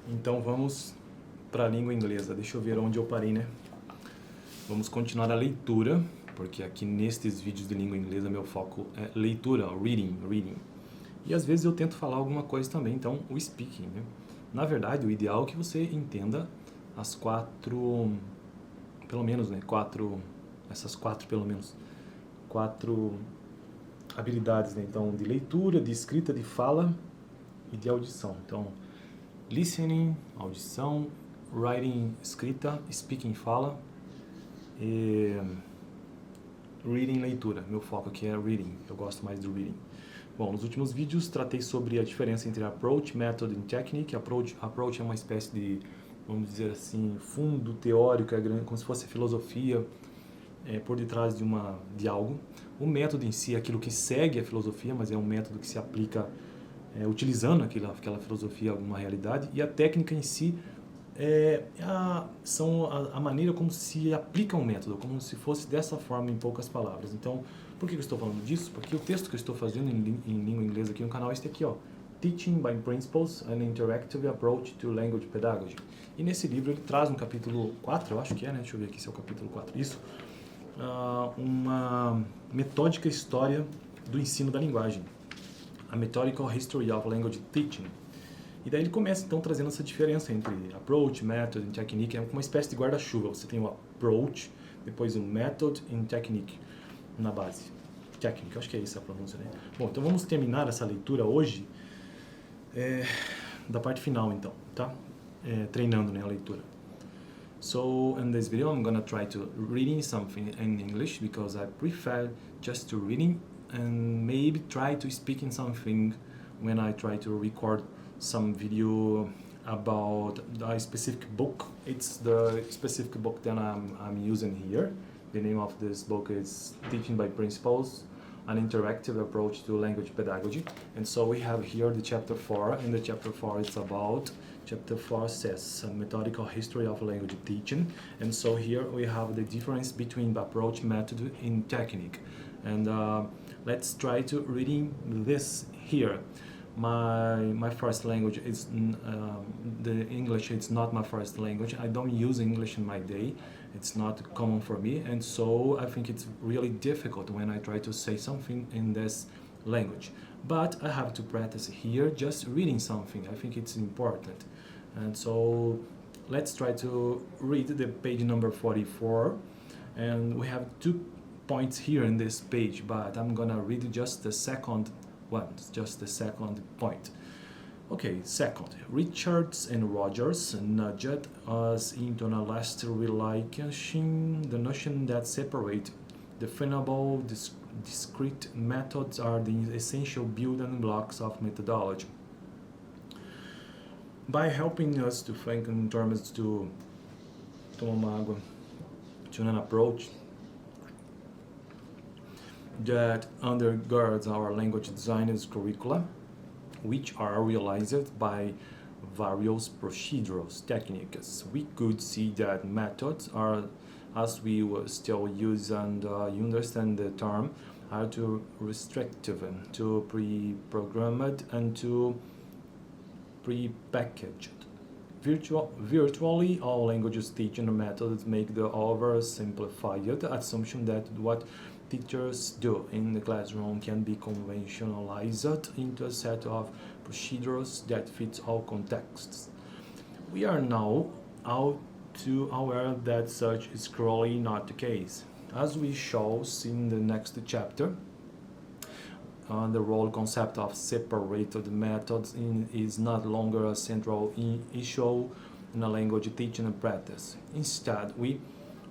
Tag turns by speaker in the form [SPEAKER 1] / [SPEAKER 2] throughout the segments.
[SPEAKER 1] Então vamos para a língua inglesa. Deixa eu ver onde eu parei, né? Vamos continuar a leitura, porque aqui nestes vídeos de língua inglesa meu foco é leitura, reading. E às vezes eu tento falar alguma coisa também, então o speaking, né? Na verdade, o ideal é que você entenda as quatro, pelo menos, né? Essas quatro, pelo menos, quatro habilidades, né? Então, de leitura, de escrita, de fala e de audição. Então, listening, audição, writing, escrita, speaking, fala, e reading, leitura. Meu foco aqui é reading, eu gosto mais do reading. Bom, nos últimos vídeos tratei sobre a diferença entre approach, method e technique. Approach é uma espécie de, vamos dizer assim, fundo teórico, como se fosse filosofia por detrás de algo. O método em si é aquilo que segue a filosofia, mas é um método que se aplica utilizando aquela filosofia a alguma realidade. E a técnica em si são a maneira como se aplica um método, como se fosse dessa forma, em poucas palavras. Então, por que eu estou falando disso? Porque o texto que eu estou fazendo em língua inglesa aqui no canal é este aqui, ó. Teaching by Principles, an Interactive Approach to Language Pedagogy. E nesse livro ele traz no capítulo 4, eu acho que é, né? Deixa eu ver aqui se é o capítulo 4. Isso. Uma metódica história do ensino da linguagem. A Methodical History of Language Teaching. E daí ele começa, então, trazendo essa diferença entre approach, method e technique. É uma espécie de guarda-chuva. Você tem o approach, depois o method e technique na base. Technique, acho que é isso a pronúncia, né? Bom, então vamos terminar essa leitura hoje da parte final, então, tá? Treinando, né, a leitura. So, in this video, I'm gonna try to reading something in English because I prefer just to reading and maybe try to speaking something when I try to record some video about a specific book. It's the specific book that I'm using here. The name of this book is Teaching by Principles, an Interactive Approach to Language Pedagogy. And so we have here the chapter 4, and the chapter 4 is about, chapter 4 says, a methodical history of language teaching. And so here we have the difference between the approach, method, and technique. And let's try to reading this here. My first language is the English. It's not my first language. I don't use English in my day. It's not common for me, and so I think it's really difficult when I try to say something in this language. But I have to practice here just reading something. I think it's important. And so let's try to read the page number 44. And we have 2 points here in this page, but I'm gonna read just the second one, just the second point. Okay, second, Richards and Rogers nudged us into an last relinquishing the notion that separate, definable, discrete methods are the essential building blocks of methodology. By helping us to think in terms to an approach that undergirds our language designers curricula, which are realized by various procedural techniques. We could see that methods are, as we will still use and you understand the term, are too restrictive, too pre-programmed, and too pre-packaged. Virtually all languages teaching methods make the oversimplified assumption that what teachers do in the classroom can be conventionalized into a set of procedures that fit all contexts. We are now all too aware that such is clearly not the case. As we shall see in the next chapter, the role concept of separated methods is not longer a central issue in a language teaching and practice. Instead, we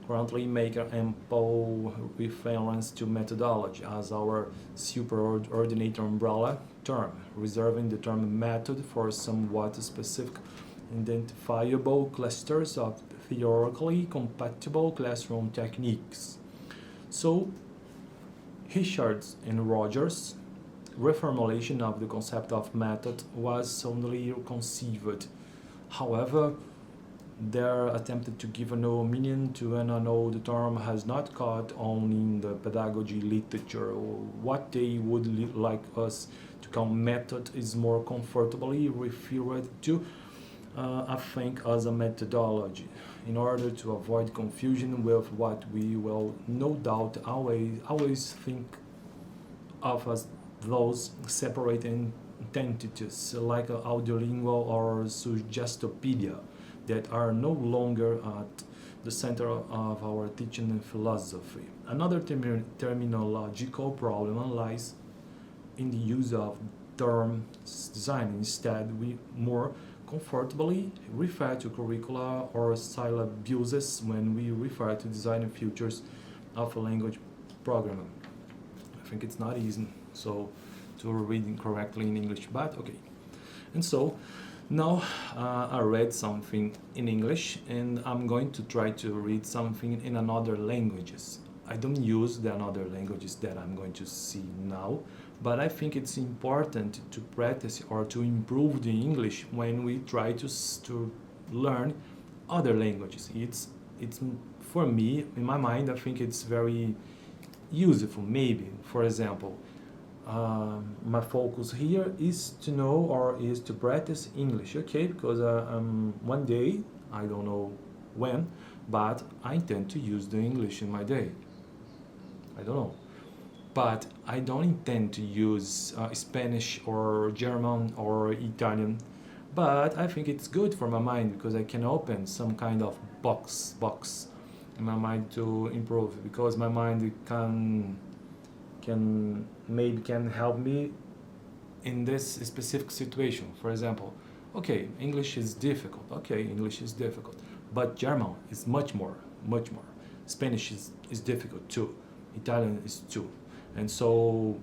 [SPEAKER 1] currently make an ample reference to methodology as our superordinate umbrella term, reserving the term method for somewhat specific identifiable clusters of theoretically compatible classroom techniques. So, Richards and Rogers' reformulation of the concept of method was soundly conceived. However, their attempt to give a new meaning to an old term has not caught on in the pedagogy literature. What they would like us to call method is more comfortably referred to I think as a methodology in order to avoid confusion with what we will no doubt always think of as those separate entities like audiolingual or suggestopedia that are no longer at the center of our teaching and philosophy. Another terminological problem lies in the use of terms design. Instead, we more comfortably refer to curricula or syllabuses when we refer to design features of a language program. I think it's not easy to read correctly in English, but okay. And so now I read something in English and I'm going to try to read something in another languages. I don't use the other languages that I'm going to see now, but I think it's important to practice or to improve the English when we try to learn other languages. It's for me, in my mind, I think it's very useful. Maybe, for example, my focus here is to know or is to practice English, okay? Because one day, I don't know when, but I intend to use the English in my day. I don't know. But I don't intend to use Spanish or German or Italian. But I think it's good for my mind because I can open some kind of box in my mind to improve, because my mind can help me in this specific situation. For example, okay, English is difficult. Okay, English is difficult. But German is much more. Spanish is difficult too. Italian is too. And so,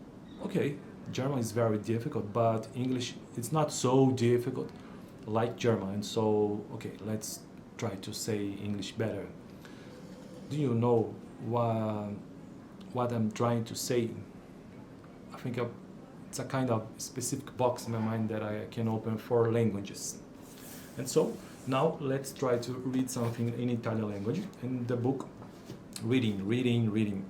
[SPEAKER 1] okay, German is very difficult, but English, it's not so difficult like German. And so, okay, let's try to say English better. Do you know what I'm trying to say? I think it's a kind of specific box in my mind that I can open for languages. And so, now let's try to read something in Italian language. In the book, reading.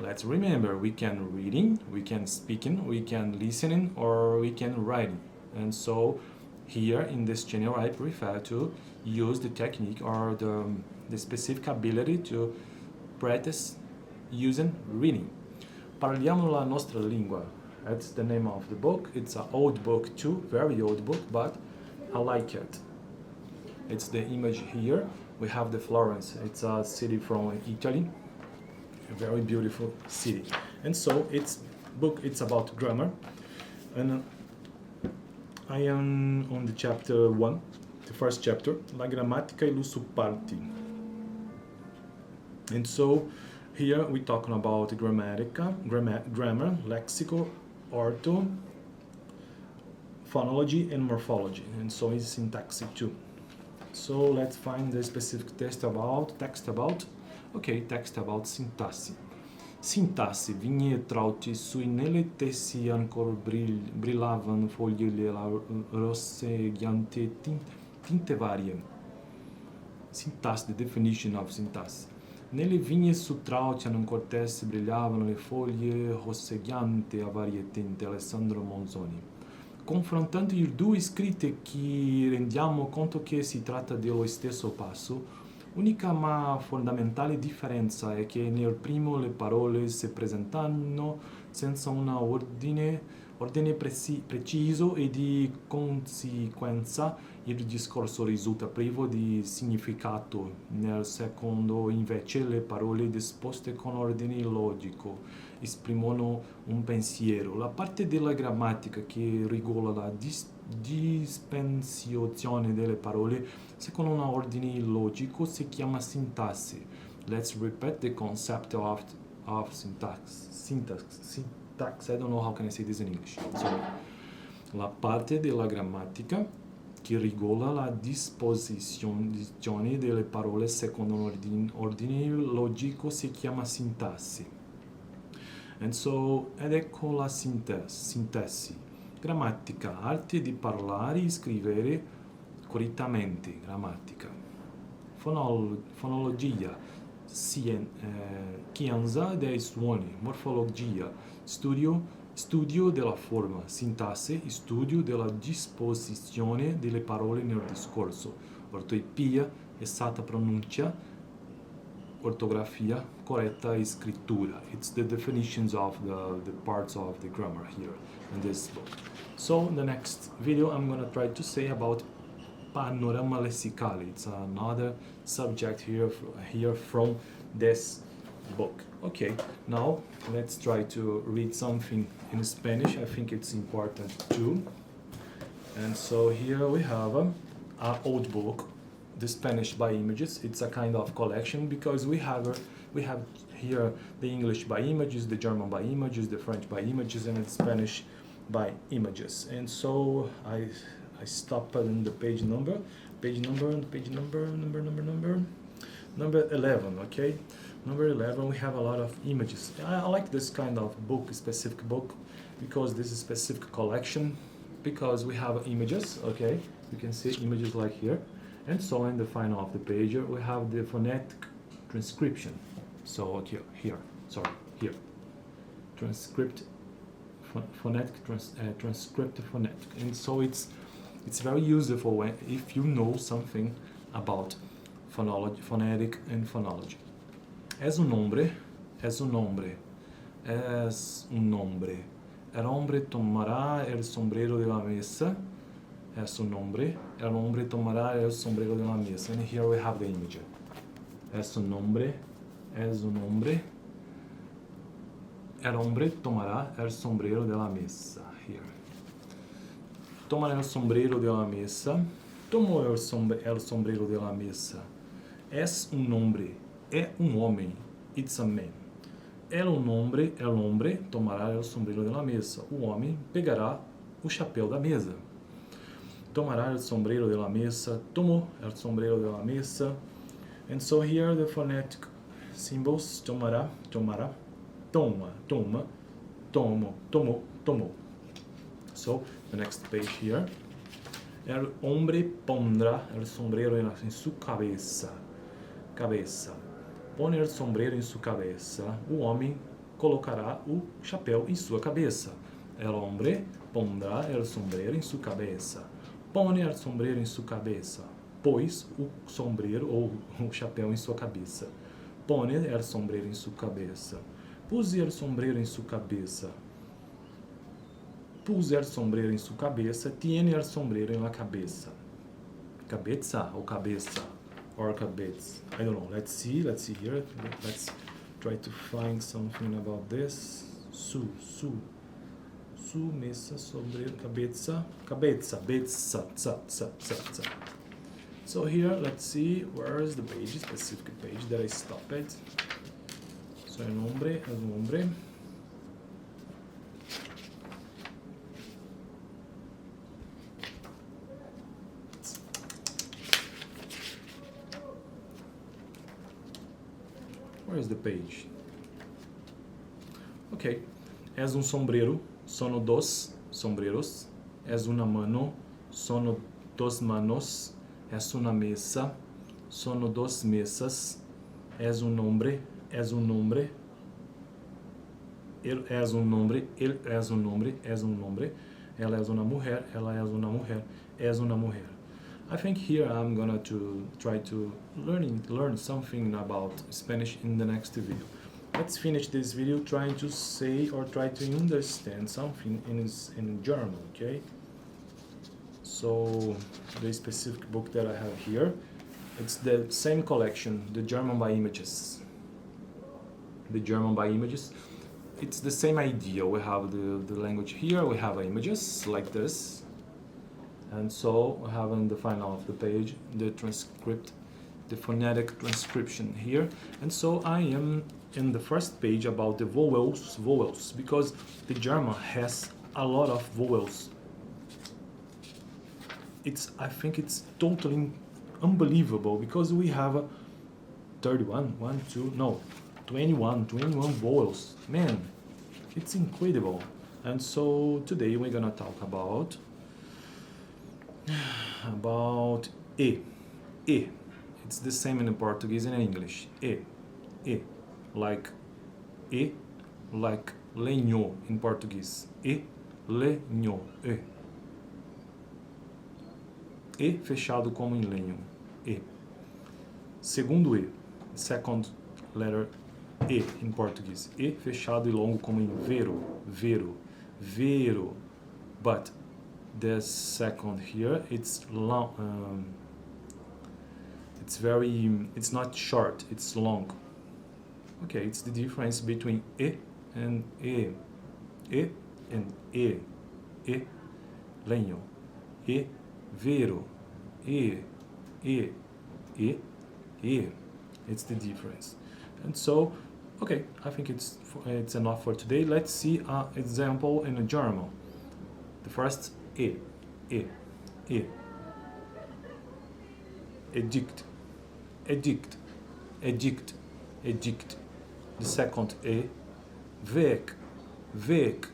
[SPEAKER 1] Let's remember, we can reading, we can speaking, we can listening, or we can writing. And so here in this channel, I prefer to use the technique or the specific ability to practice using reading. Parliamo la nostra lingua. That's the name of the book. It's an old book too, very old book, but I like it. It's the image here. We have the Florence. It's a city from Italy. A very beautiful city. And so it's about grammar, and I am on the chapter 1, the first chapter, La grammatica e l'uso parti. And so here we're talking about grammar, lexical, ortho, phonology, and morphology, and so it's syntax too. So let's find the specific text about sintassi. Sintassi, vigne trauti sui nelle tessi ancora brillavano foglie rosse ghiante tinte varie. Sintassi, the definition of sintassi. Nelle vigne su trauti ancora tessi brillavano le foglie rosseggiante a varie tinte. Alessandro Monzoni. Confrontando i due scritti ci rendiamo conto che si tratta dello stesso passo. Unica ma fondamentale differenza è che nel primo le parole si presentano senza un ordine preciso e di conseguenza il discorso risulta privo di significato. Nel secondo invece le parole disposte con ordine logico esprimono un pensiero. La parte della grammatica che regola la dispensazione delle parole secondo un ordine logico si chiama sintassi. Let's repeat the concept of syntax. Syntax, I don't know how can I say this in English. So, la parte della grammatica che regola la disposizione delle parole secondo un ordine logico si chiama sintassi. And so, ed ecco la sintesi. Grammatica, arte di parlare e scrivere correttamente, grammatica. Fonologia, scienza dei suoni. Morfologia, studio Studio della forma, sintasse, studio della disposizione delle parole nel discorso, ortotipia, esatta pronuncia, ortografia, corretta scrittura. It's the definitions of the parts of the grammar here in this book. So in the next video I'm gonna try to say about panorama lessicale. It's another subject here from this book. Okay, now let's try to read something in Spanish. I think it's important too. And so here we have an old book, the Spanish by images. It's a kind of collection because we have here the English by images, the German by images, the French by images, and the Spanish by images. And so I stopped in the page number 11. Okay, number 11. We have a lot of images. I like this kind of book, specific book, because this is specific collection, because we have images. Okay, you can see images like here, and so in the final of the page we have the phonetic transcription. So here, transcript, phonetic, transcript phonetic, and so it's very useful if you know something about phonology, phonetic and phonology. Es un nombre. El hombre tomará el sombrero de la mesa. Es un nombre. El hombre tomará el sombrero de la mesa. And here we have the image. Es un nombre. El hombre tomará el sombrero de la mesa. Here. Tomará el sombrero de la mesa. Tomó el sombrero de la mesa. Es un hombre. É homem. It's a man. El hombre tomará el sombrero de la mesa. O homem pegará o chapéu da mesa. Tomará el sombrero de la mesa. Tomó el sombrero de la mesa. And so here the phonetic symbols: tomará, toma, tomó. So the next page here. El hombre pondrá el sombrero en su cabeza. Pone el sombrero em sua cabeça. O homem colocará o chapéu em sua cabeça. El hombre pondrá el sombrero em sua cabeça. Pone el sombrero em sua cabeça. Pôs o sombrero ou o chapéu em sua cabeça. Pone el sombrero em sua cabeça. Puse el sombrero em sua cabeça. Puse el sombrero em sua cabeça. Tiene el sombrero en la cabeza. Cabeza ou cabeça? Or cabeza. I don't know. Let's see here. Let's try to find something about this. Su, mesa, sombrero, cabeza, tsa. So here, let's see where is the page, specific page that I stopped at. So el hombre. Where is the page? Okay. Es un sombrero, sono dos sombreros. Es una mano, sono dos manos. Es una mesa, sono dos mesas. Es un hombre. Él es un nombre. Ela es una mujer. Es una mujer. I think here I'm gonna try to learn something about Spanish in the next video. Let's finish this video trying to say or try to understand something in German, okay? So the specific book that I have here, it's the same collection, the German by images. It's the same idea. We have the language here, we have images like this. And so we have on the final of the page the transcript, the phonetic transcription here. And so I am in the first page about the vowels, because the German has a lot of vowels. I think it's totally unbelievable, because we have 21 vowels. Man, it's incredible. And so today we're gonna talk about E. It's the same in Portuguese and in English. E. Like lenho em português. E, lenho, e. E fechado como em lenho. E. Segundo E. Second letter E em português. E fechado e longo como em vero, vero, vero. But the second here, it's long. It's not short, it's long. Okay, it's the difference between E and E. E and E. E, lenho. E, vero. E, E, E, E. It's the difference. And so, okay, I think it's enough for today. Let's see an example in a German. The first E, E, E. Edict, edict, edict, edict. The second E, weg, weg.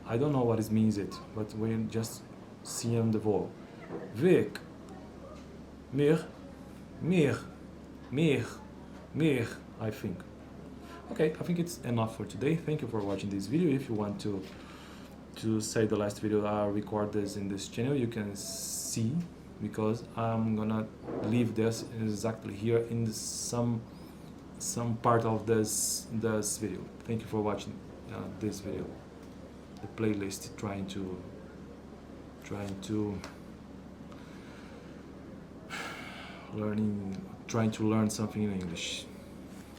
[SPEAKER 1] I don't know what it means but we just see on the wall. Weg, meer, meer, meer, meer, I think. Okay, I think it's enough for today. Thank you for watching this video. If you want to say the last video I recorded in this channel, you can see, because I'm gonna leave this exactly here in some part of this video. Thank you for watching this video. The playlist trying to learn something in English.